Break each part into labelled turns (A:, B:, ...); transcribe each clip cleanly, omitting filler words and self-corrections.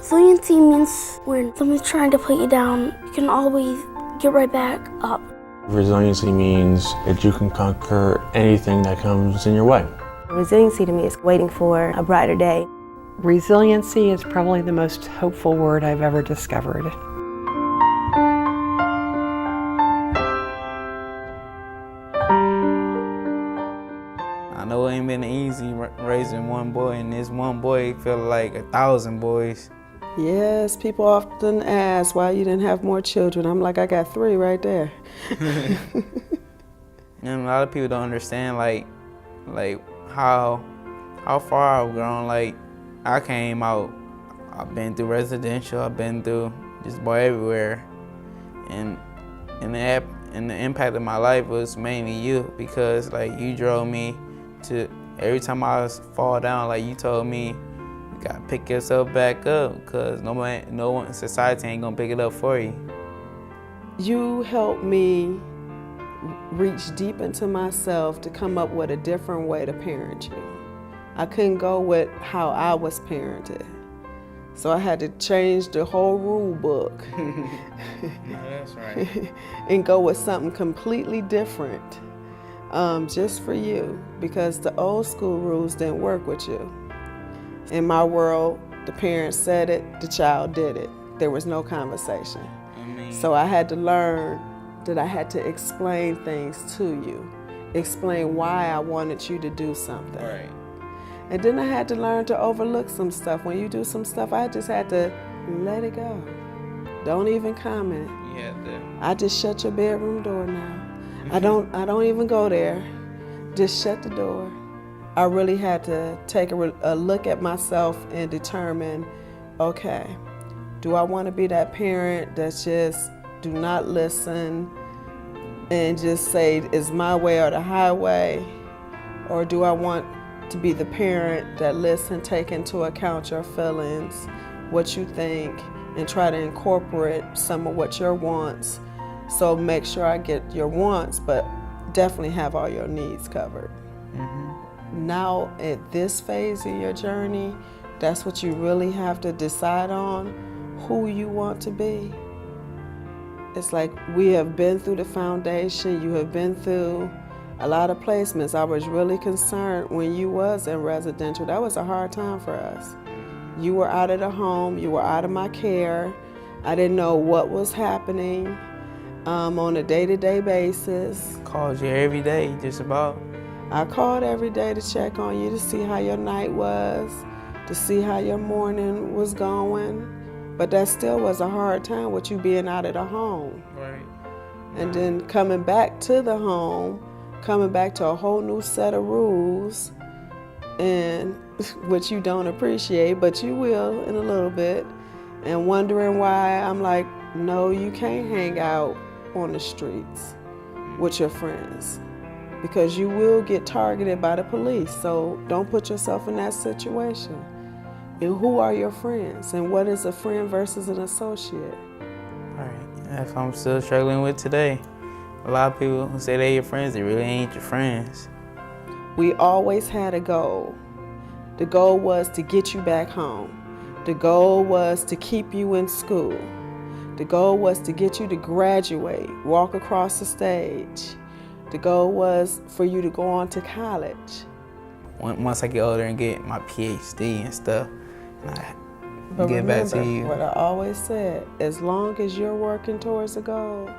A: Resiliency means when someone's trying to put you down, you can always get right back up.
B: Resiliency means that you can conquer anything that comes in your way.
C: Resiliency to me is waiting for a brighter day.
D: Resiliency is probably the most hopeful word I've ever discovered.
E: I know it ain't been easy raising one boy, and this one boy feel like 1,000 boys.
F: Yes, people often ask why you didn't have more children. I'm like, I got 3 right there.
E: And a lot of people don't understand like how far I've grown. Like, I came out, I've been through residential, I've been through just boy everywhere, and the impact of my life was mainly you, because like you drove me to every time I fall down. Like, you told me you gotta pick yourself back up, because no one in society ain't gonna pick it up for you.
F: You helped me reach deep into myself to come up with a different way to parent you. I couldn't go with how I was parented. So I had to change the whole rule book.
E: No, that's right.
F: And go with something completely different, just for you, because the old school rules didn't work with you. In my world, the parents said it, the child did it. There was no conversation. So I had to learn that I had to explain things to you, explain why I wanted you to do something.
E: Right.
F: And then I had to learn to overlook some stuff. When you do some stuff, I just had to let it go. Don't even comment.
E: You had to.
F: I just shut your bedroom door now. I don't even go there. Just shut the door. I really had to take a look at myself and determine, okay, do I want to be that parent that's just do not listen and just say it's my way or the highway? Or do I want to be the parent that listen, take into account your feelings, what you think, and try to incorporate some of what your wants? So make sure I get your wants, but definitely have all your needs covered. Mm-hmm. Now at this phase of your journey, that's what you really have to decide on, who you want to be. It's like we have been through the foundation, you have been through a lot of placements. I was really concerned when you was in residential. That was a hard time for us. You were out of the home, you were out of my care. I didn't know what was happening on a day-to-day basis.
E: Called you every day, just about.
F: I called every day to check on you, to see how your night was, to see how your morning was going. But that still was a hard time with you being out of the home.
E: Right.
F: And then coming back to the home, coming back to a whole new set of rules, and which you don't appreciate, but you will in a little bit, and wondering why I'm like, no, you can't hang out on the streets with your friends, because you will get targeted by the police. So don't put yourself in that situation. And who are your friends? And what is a friend versus an associate?
E: Right. That's what I'm still struggling with today. A lot of people who say they're your friends, they really ain't your friends.
F: We always had a goal. The goal was to get you back home. The goal was to keep you in school. The goal was to get you to graduate, walk across the stage. The goal was for you to go on to college.
E: Once I get older and get my PhD and stuff,
F: But
E: get
F: remember,
E: back to you.
F: what I always said, as long as you're working towards a goal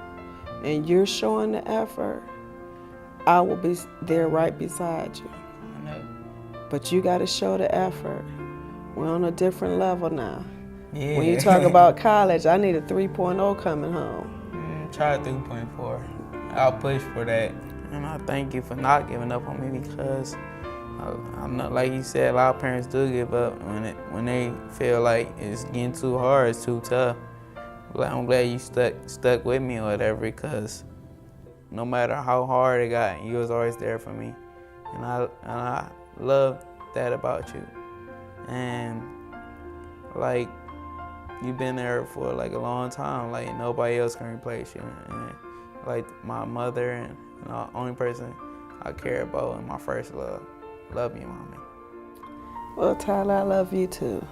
F: and you're showing the effort, I will be there right beside you.
E: I know.
F: But you got to show the effort. We're on a different level now.
E: Yeah.
F: When you talk about college, I need a 3.0 coming home.
E: Try 3.4. I'll push for that. And I thank you for not giving up on me, because I'm not, like you said, a lot of parents do give up when they feel like it's getting too hard, it's too tough. But I'm glad you stuck with me or whatever, because no matter how hard it got, you was always there for me. And I love that about you. And like, you've been there for like a long time. Like, nobody else can replace you. And like my mother and the only person I care about and my first love. Love you, Mommy.
F: Well, Tyler, I love you too.